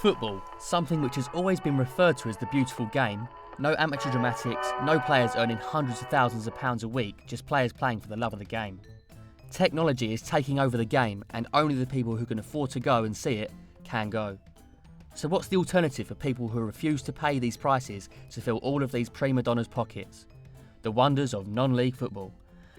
Football, something which has always been referred to as the beautiful game. No amateur dramatics, no players earning hundreds of thousands of pounds a week, just players playing for the love of the game. Technology is taking over the game, and only the people who can afford to go and see it can go. So what's the alternative for people who refuse to pay these prices to fill all of these prima donnas' pockets? The wonders of non-league football.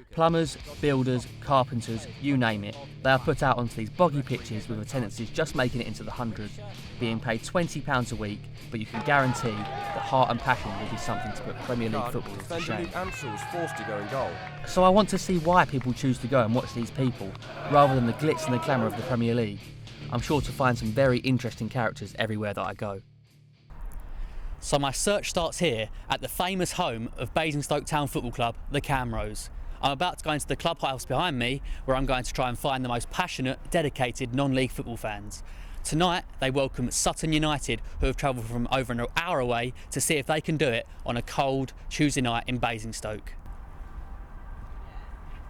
Plumbers, builders, carpenters, you name it, they are put out onto these boggy pitches with attendances just making it into the hundreds, being paid £20 a week, but you can guarantee that heart and passion will be something to put Premier League football to shame. So I want to see why people choose to go and watch these people, rather than the glitz and the glamour of the Premier League. I'm sure to find some very interesting characters everywhere that I go. So my search starts here at the famous home of Basingstoke Town Football Club, the Camrose. I'm about to go into the clubhouse behind me, where I'm going to try and find the most passionate, dedicated non-league football fans. Tonight they welcome Sutton United, who have travelled from over an hour away to see if they can do it on a cold Tuesday night in Basingstoke.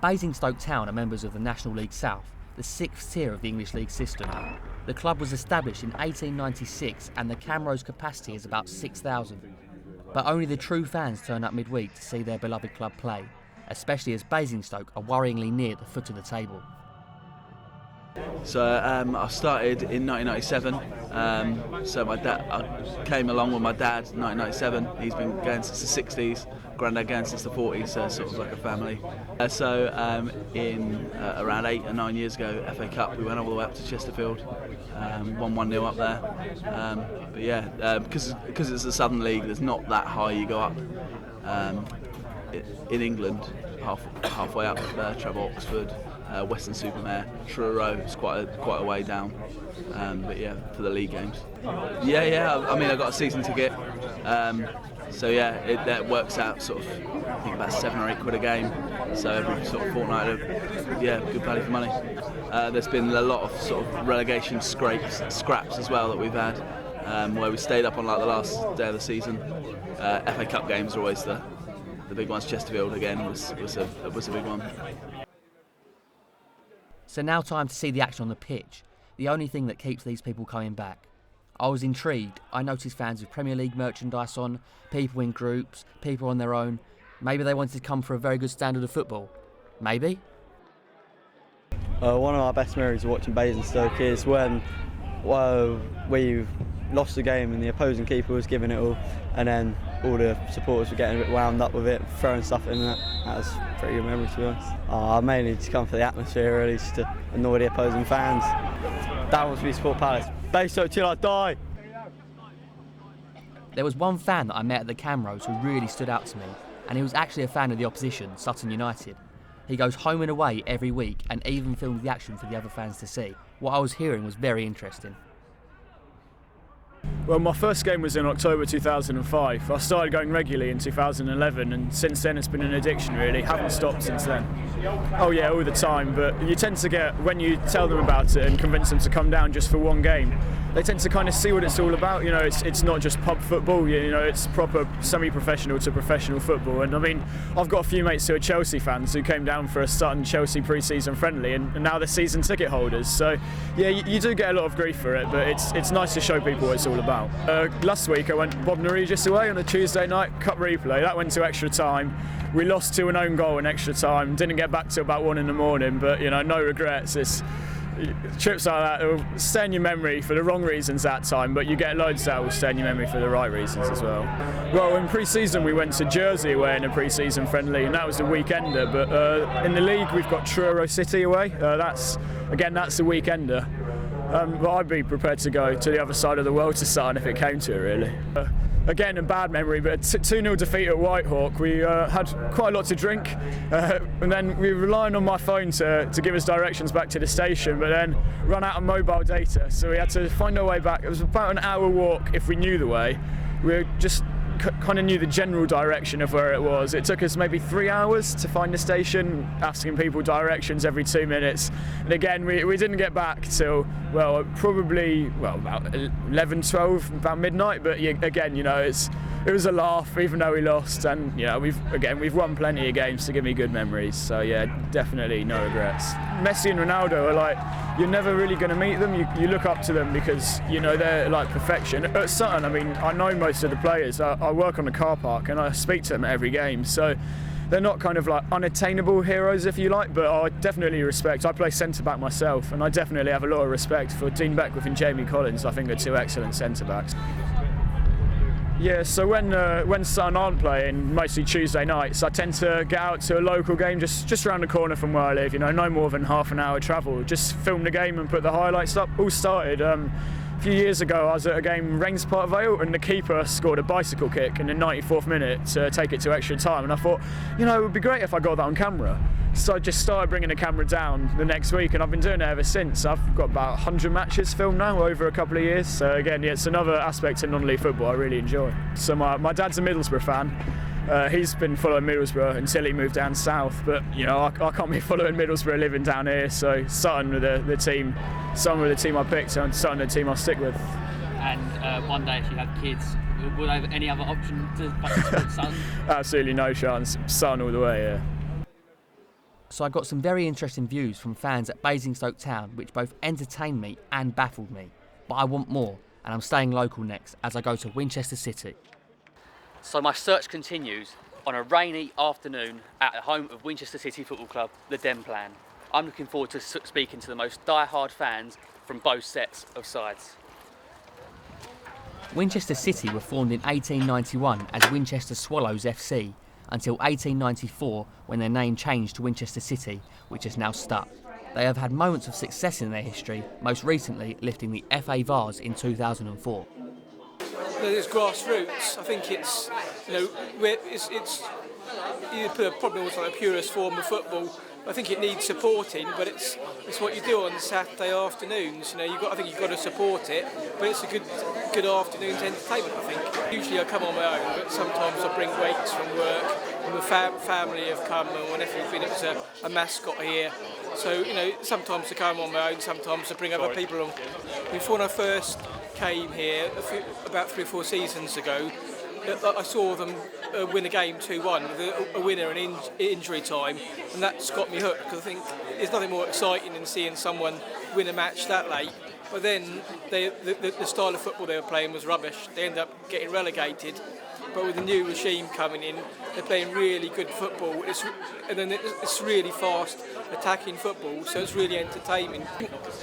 Basingstoke Town are members of the National League South, the sixth tier of the English League system. The club was established in 1896 and the Camrose capacity is about 6,000. But only the true fans turn up midweek to see their beloved club play, especially as Basingstoke are worryingly near the foot of the table. So I started in 1997. So I came along with my dad in 1997. He's been going since the 60s. Granddad going since the 40s. So sort of like a family. In around 8 or 9 years ago, FA Cup, we went all the way up to Chesterfield. Won 1-0 up there. But yeah, because it's the Southern League, there's not that high you go up. In England, halfway up, Trevor, Oxford, Weston-super-Mare, Truro, it's quite a way down. But yeah, for the league games. Yeah. I mean, I got a season ticket. So yeah, that works out sort of, I think about £7 or £8 a game. So every sort of fortnight, good value for money. There's been a lot of sort of relegation scraps as well that we've had, where we stayed up on like the last day of the season. FA Cup games are always the big ones. Chesterfield again was a big one. So now time to see the action on the pitch, the only thing that keeps these people coming back. I was intrigued. I noticed fans with Premier League merchandise on, people in groups, people on their own. Maybe they wanted to come for a very good standard of football. Maybe? One of our best memories of watching Basingstoke is when we lost the game and the opposing keeper was giving it all, and then all the supporters were getting a bit wound up with it, throwing stuff in that. That was a pretty good memory, to be honest. I mainly just come for the atmosphere, really, just to annoy the opposing fans. That wants to be Sport Palace. Basingstoke till I die! There was one fan that I met at the Camrose who really stood out to me, and he was actually a fan of the opposition, Sutton United. He goes home and away every week and even filmed the action for the other fans to see. What I was hearing was very interesting. Well, my first game was in October 2005. I started going regularly in 2011, and since then it's been an addiction, really. Haven't stopped since then. Oh yeah, all the time, but you tend to get, when you tell them about it and convince them to come down just for one game, they tend to kind of see what it's all about. You know, it's not just pub football, you know, it's proper semi-professional to professional football. And I mean, I've got a few mates who are Chelsea fans who came down for a Sutton Chelsea pre-season friendly, and now they're season ticket holders. So yeah, you do get a lot of grief for it, but it's nice to show people what it's all about. Last week I went Bob Regis away on a Tuesday night, cup replay. That went to extra time. We lost to an own goal in extra time. Didn't get back till about 1 a.m, but you know, no regrets. It's trips like that will stay in your memory for the wrong reasons that time, but you get loads that will stay in your memory for the right reasons as well. Well, in pre-season we went to Jersey away in a pre-season friendly, and that was the weekender. But in the league we've got Truro City away. That's the weekender. But I'd be prepared to go to the other side of the world to Sutton if it came to it, really. Again, a bad memory, but a 2-0 defeat at Whitehawk. We had quite a lot to drink, and then we were relying on my phone to give us directions back to the station, but then run out of mobile data, so we had to find our way back. It was about an hour walk if we knew the way. We just kind of knew the general direction of where it was. It took us maybe 3 hours to find the station, asking people directions every 2 minutes. And again, we didn't get back till, about 11, 12, about midnight. But again, you know, it's it was a laugh, even though we lost. And we've won plenty of games to give me good memories. So yeah, definitely no regrets. Messi and Ronaldo are like, you're never really going to meet them. You look up to them because they're like perfection. At Sutton, I mean, I know most of the players. I work on the car park and I speak to them at every game. So they're not kind of like unattainable heroes, if you like, but I definitely respect. I play centre-back myself, and I definitely have a lot of respect for Dean Beckwith and Jamie Collins. I think they're two excellent centre-backs. Yeah, so when Sutton aren't playing, mostly Tuesday nights, I tend to get out to a local game just around the corner from where I live, no more than half an hour travel. Just film the game and put the highlights up. All started a few years ago. I was at a game Rains Park Vale, and the keeper scored a bicycle kick in the 94th minute to take it to extra time, and I thought, it would be great if I got that on camera. So I just started bringing the camera down the next week, and I've been doing it ever since. I've got about 100 matches filmed now over a couple of years. So again, it's another aspect of non-league football I really enjoy. So my dad's a Middlesbrough fan. He's been following Middlesbrough until he moved down south, but I can't be following Middlesbrough living down here. So Sutton were the team I picked, and Sutton the team I'll stick with. And one day, if you have kids, would I have any other option to support Sutton? Absolutely no chance. Sutton all the way, yeah. So I got some very interesting views from fans at Basingstoke Town, which both entertained me and baffled me. But I want more, and I'm staying local next as I go to Winchester City. So my search continues on a rainy afternoon at the home of Winchester City Football Club, the Den Plan. I'm looking forward to speaking to the most die-hard fans from both sets of sides. Winchester City were formed in 1891 as Winchester Swallows FC until 1894 when their name changed to Winchester City, which has now stuck. They have had moments of success in their history, most recently lifting the FA Vase in 2004. There's grassroots. I think it's you put a problem with like a purist form of football. I think it needs supporting, but it's what you do on Saturday afternoons. I think you've got to support it, but it's a good afternoon's entertainment. I think. Usually I come on my own, but sometimes I bring weights from work, and the family have come, and whenever you've been, it was a mascot here. So sometimes I come on my own, sometimes I bring other people on. Before I first came here, about 3 or 4 seasons ago, I saw them win a game 2-1 with a winner in injury time, and that's got me hooked because I think there's nothing more exciting than seeing someone win a match that late. But then the style of football they were playing was rubbish. They ended up getting relegated. But with the new regime coming in, they're playing really good football. It's really fast attacking football, so it's really entertaining.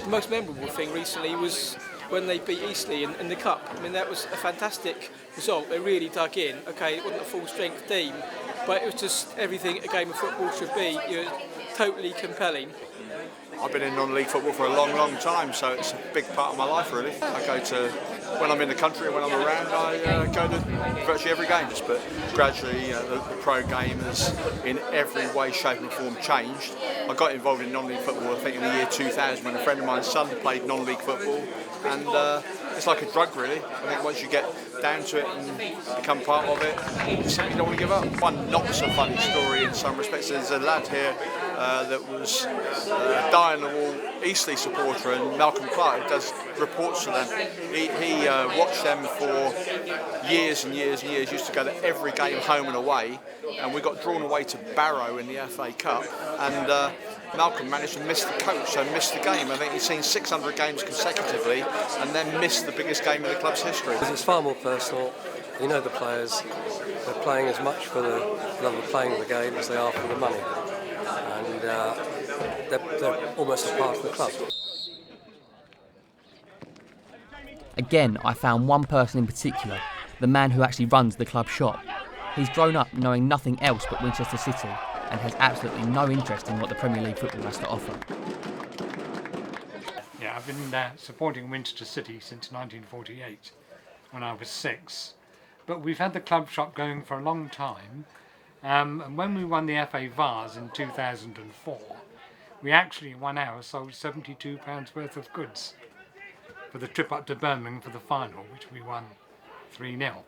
The most memorable thing recently was when they beat Eastleigh in the Cup. I mean, that was a fantastic result. They really dug in. Okay, it wasn't a full-strength team, but it was just everything a game of football should be. Totally compelling. I've been in non-league football for a long time, so it's a big part of my life, really. I go to, when I'm in the country and when I'm around, I go to virtually every game. But gradually, the pro game has, in every way, shape and form, changed. I got involved in non-league football, I think, in the year 2000 when a friend of mine's son played non-league football, and it's like a drug, really. I think once you get down to it and become part of it, you simply don't want to give up. One not so funny story in some respects, there's a lad here that was die-on-the-wall Eastleigh supporter, and Malcolm Clark, who does reports to them. He watched them for years and years and years, used to go to every game home and away, and we got drawn away to Barrow in the FA Cup, and Malcolm managed to miss the coach, so missed the game. I think he's seen 600 games consecutively and then missed the biggest game in the club's history. It's far more personal. The players, they're playing as much for the love of playing the game as they are for the money. And they're almost a part of the club. Again, I found one person in particular, the man who actually runs the club shop. He's grown up knowing nothing else but Winchester City and has absolutely no interest in what the Premier League football has to offer. Yeah, I've been supporting Winchester City since 1948, when I was 6. But we've had the club shop going for a long time. And when we won the FA Vase in 2004, we actually in 1 hour sold £72 worth of goods for the trip up to Birmingham for the final, which we won 3-0.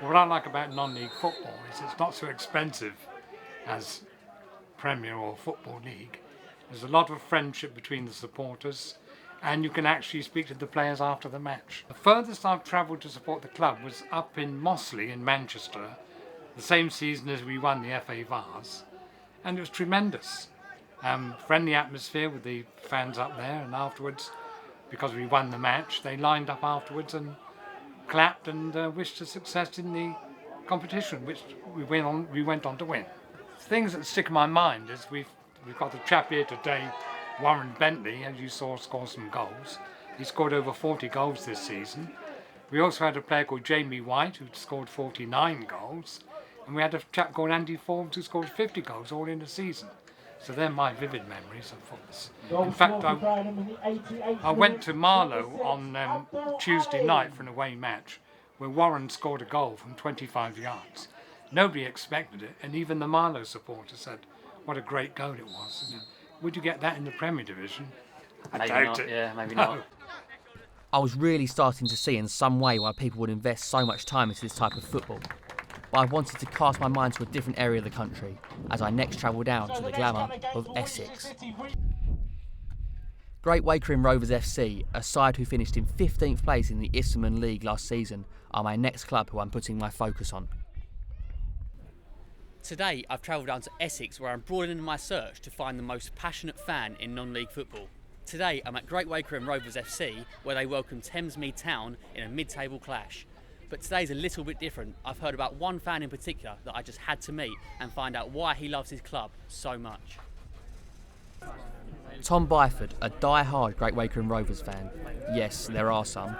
What I like about non-league football is it's not so expensive as Premier or Football League. There's a lot of friendship between the supporters, and you can actually speak to the players after the match. The furthest I've travelled to support the club was up in Mossley in Manchester, the same season as we won the FA Vase, and it was tremendous. Friendly atmosphere with the fans up there, and afterwards, because we won the match, they lined up afterwards and clapped and wished us success in the competition, which we went on to win. Things that stick in my mind is we've got a chap here today, Warren Bentley, as you saw, score some goals. He scored over 40 goals this season. We also had a player called Jamie White who scored 49 goals, and we had a chap called Andy Forbes who scored 50 goals all in a season. So they're my vivid memories of football. In fact, I went to Marlow on Tuesday night for an away match where Warren scored a goal from 25 yards. Nobody expected it, and even the Marlow supporters said, what a great goal it was. And, would you get that in the Premier Division? I doubt it. Yeah, maybe not. I was really starting to see in some way why people would invest so much time into this type of football. But I wanted to cast my mind to a different area of the country as I next travelled down to the glamour of Essex. Great Wakering Rovers FC, a side who finished in 15th place in the Isthmian League last season, are my next club who I'm putting my focus on. Today I've travelled down to Essex where I'm broadening my search to find the most passionate fan in non-league football. Today I'm at Great Wakering Rovers FC where they welcome Thamesmead Town in a mid-table clash. But today's a little bit different. I've heard about one fan in particular that I just had to meet and find out why he loves his club so much. Tom Byford, a die-hard Great Wakering Rovers fan, yes, there are some,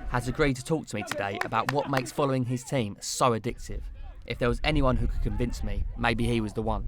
has agreed to talk to me today about what makes following his team so addictive. If there was anyone who could convince me, maybe he was the one.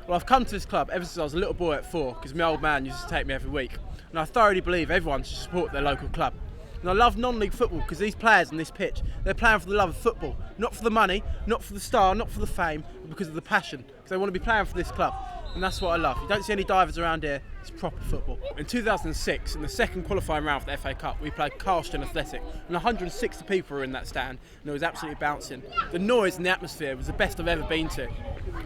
Well, I've come to this club ever since I was a little boy at 4 because my old man used to take me every week, and I thoroughly believe everyone should support their local club. And I love non-league football because these players on this pitch, they're playing for the love of football, not for the money, not for the star, not for the fame, but because of the passion, because they want to be playing for this club. And that's what I love. You don't see any divers around here, it's proper football. In 2006, in the second qualifying round for the FA Cup, we played Carston Athletic, and 160 people were in that stand, and it was absolutely bouncing. The noise and the atmosphere was the best I've ever been to.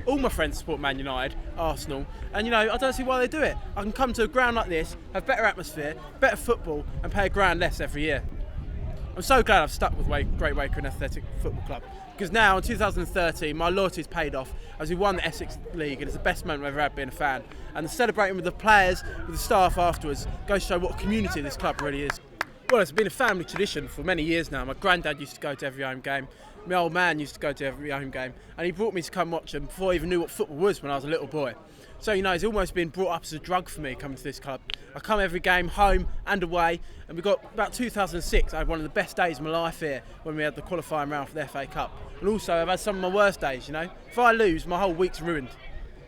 All my friends support Man United, Arsenal, and you know, I don't see why they do it. I can come to a ground like this, have better atmosphere, better football, and pay a grand less every year. I'm so glad I've stuck with Great Wakering Athletic Football Club, because now in 2013 my loyalty's paid off as we won the Essex League, and it's the best moment I've ever had being a fan. And celebrating with the players, with the staff afterwards, goes to show what a community this club really is. Well, it's been a family tradition for many years now. My granddad used to go to every home game, my old man used to go to every home game, and he brought me to come watch them before I even knew what football was when I was a little boy. So, you know, it's almost been brought up as a drug for me coming to this club. I come every game, home and away, and we got about 2006, I had one of the best days of my life here when we had the qualifying round for the FA Cup. And also I've had some of my worst days, you know. If I lose, my whole week's ruined.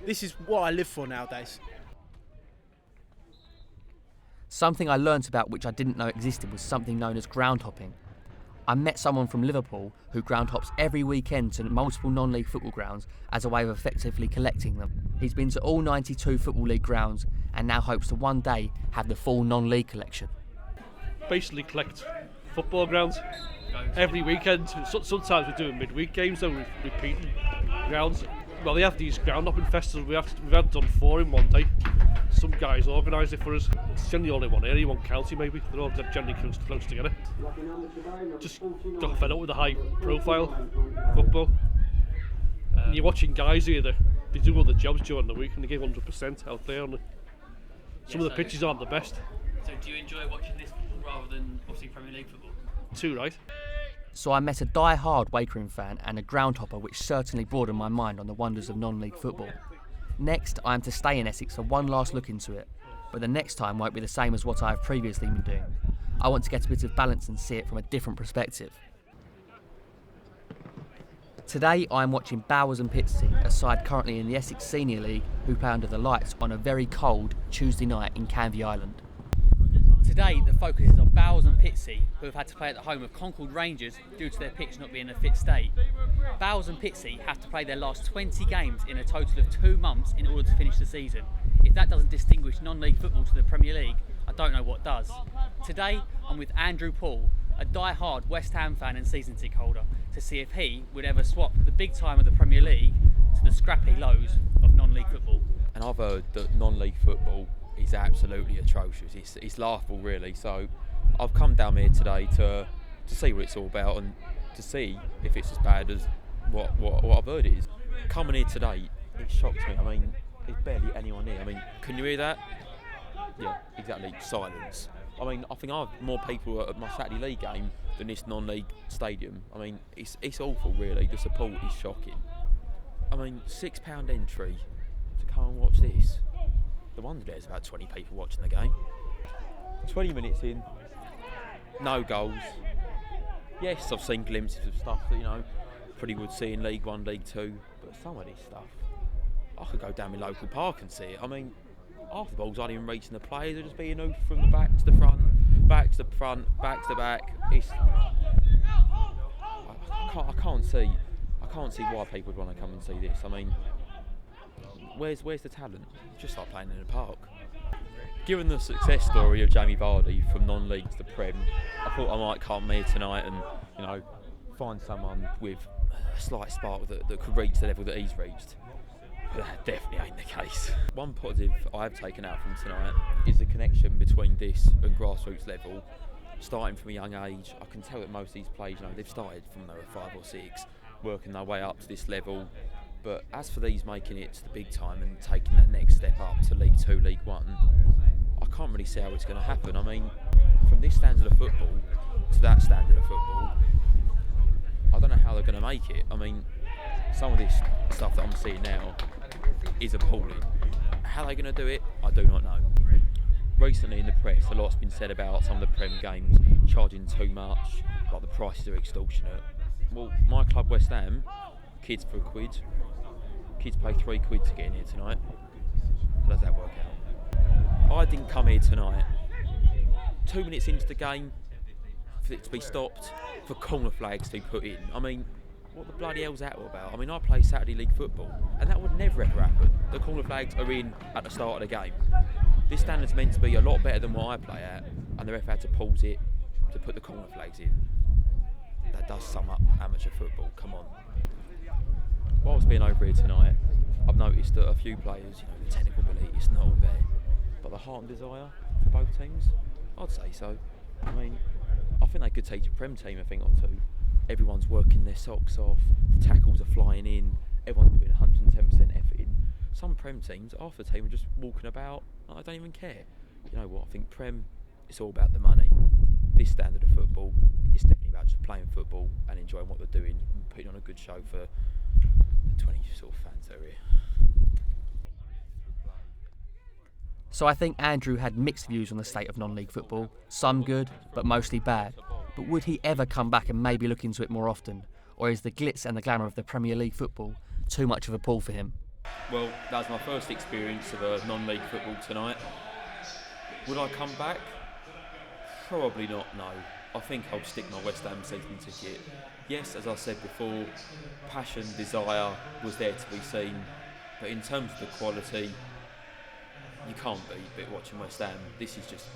This is what I live for nowadays. Something I learnt about which I didn't know existed was something known as ground hopping. I met someone from Liverpool who ground hops every weekend to multiple non-league football grounds as a way of effectively collecting them. He's been to all 92 Football League grounds and now hopes to one day have the full non-league collection. Basically collect football grounds every weekend. Sometimes we do midweek games, so we're repeating grounds. Well, they have these ground hopping festivals. We've had done 4 in one day. Some guys organise it for us. It's generally all in one area, one county maybe. They're all generally close together. Just got fed up with the high profile football. And you're watching guys here that they do all the jobs during the week and they give 100% out there. And some of the pitches aren't the best. So do you enjoy watching this football rather than obviously Premier League football? Too right. So I met a die-hard Wakering fan and a ground hopper which certainly broadened my mind on the wonders of non-league football. Next, I am to stay in Essex for one last look into it, but the next time won't be the same as what I have previously been doing. I want to get a bit of balance and see it from a different perspective. Today I am watching Bowers and Pitsea, a side currently in the Essex Senior League who play under the lights on a very cold Tuesday night in Canvey Island. Today the focus is on Bowers and Pitsea, who have had to play at the home of Concord Rangers due to their pitch not being in a fit state. Bowers and Pitsea have to play their last 20 games in a total of 2 months in order to finish the season. If that doesn't distinguish non-league football to the Premier League, I don't know what does. Today I'm with Andrew Paul, a die-hard West Ham fan and season ticket holder, to see if he would ever swap the big time of the Premier League to the scrappy lows of non-league football. And I've heard that non-league football is absolutely atrocious. It's laughable, really. So I've come down here today to see what it's all about and to see if it's as bad as what I've heard it is. Coming here today, it shocked me. I mean, there's barely anyone here. I mean, can you hear that? Yeah, exactly. Silence. I mean, I think I have more people at my Saturday League game than this non-league stadium. I mean, it's awful, really. The support is shocking. I mean, £6 entry to come and watch this. The wonder there's about 20 people watching the game. 20 minutes in, no goals. Yes, I've seen glimpses of stuff that, you know, probably would see in League One, League Two, but some of this stuff, I could go down my local park and see it. I mean, half the balls aren't even reaching the players, they're just being hoofed from the back to the front, back to the front, back to the back. I can't see why people would want to come and see this. I mean, where's the talent? Just like playing in a park. Given the success story of Jamie Vardy from non-league to the Prem, I thought I might come here tonight and, you know, find someone with a slight spark that could reach the level that he's reached. But that definitely ain't the case. One positive I've taken out from tonight is the connection between this and grassroots level. Starting from a young age, I can tell that most of these players, you know, they've started from they were 5 or 6, working their way up to this level. But as for these making it to the big time and taking that next step up to League 2, League 1, I can't really see how it's going to happen. I mean, from this standard of football to that standard of football, I don't know how they're going to make it. I mean, some of this stuff that I'm seeing now is appalling. How they're going to do it, I do not know. Recently in the press, a lot's been said about some of the Prem games charging too much, like the prices are extortionate. Well, my club, West Ham, kids for £1. Kids pay £3 to get in here tonight. How does that work out? I didn't come here tonight 2 minutes into the game for it to be stopped, for corner flags to be put in. I mean, what the bloody hell's that all about? I mean, I play Saturday League football and that would never ever happen. The corner flags are in at the start of the game. This standard's meant to be a lot better than what I play at, and the ref had to pause it to put the corner flags in. That does sum up amateur football, come on. Whilst being over here tonight, I've noticed that a few players, you know, the technical ability is not all there, but the heart and desire for both teams, I'd say so. I mean, I think they could teach a Prem team a thing or two. Everyone's working their socks off, the tackles are flying in, everyone's putting 110% effort in. Some Prem teams, half the team are just walking about, and I don't even care. You know what, I think Prem, it's all about the money. This standard of football, it's definitely about just playing football and enjoying what they're doing and putting on a good show for the 20 sort of fans that are here. So I think Andrew had mixed views on the state of non-league football, some good, but mostly bad. But would he ever come back and maybe look into it more often? Or is the glitz and the glamour of the Premier League football too much of a pull for him? Well, that was my first experience of a non-league football tonight. Would I come back? Probably not, no. I think I'll stick my West Ham season ticket. Yes, as I said before, passion, desire was there to be seen. But in terms of the quality, you can't beat watching West Ham. This is just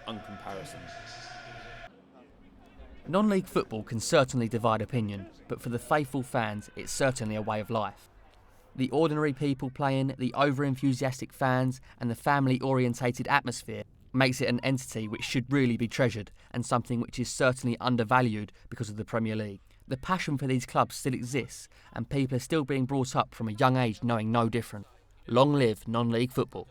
uncomparison. Non-league football can certainly divide opinion, but for the faithful fans, it's certainly a way of life. The ordinary people playing, the over-enthusiastic fans, and the family-orientated atmosphere makes it an entity which should really be treasured, and something which is certainly undervalued because of the Premier League. The passion for these clubs still exists, and people are still being brought up from a young age knowing no different. Long live non-league football.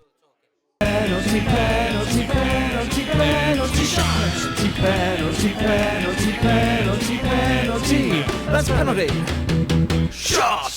Penalty, penalty, penalty, penalty shot. Penalty, penalty, penalty, penalty, penalty. That's a penalty. Shot!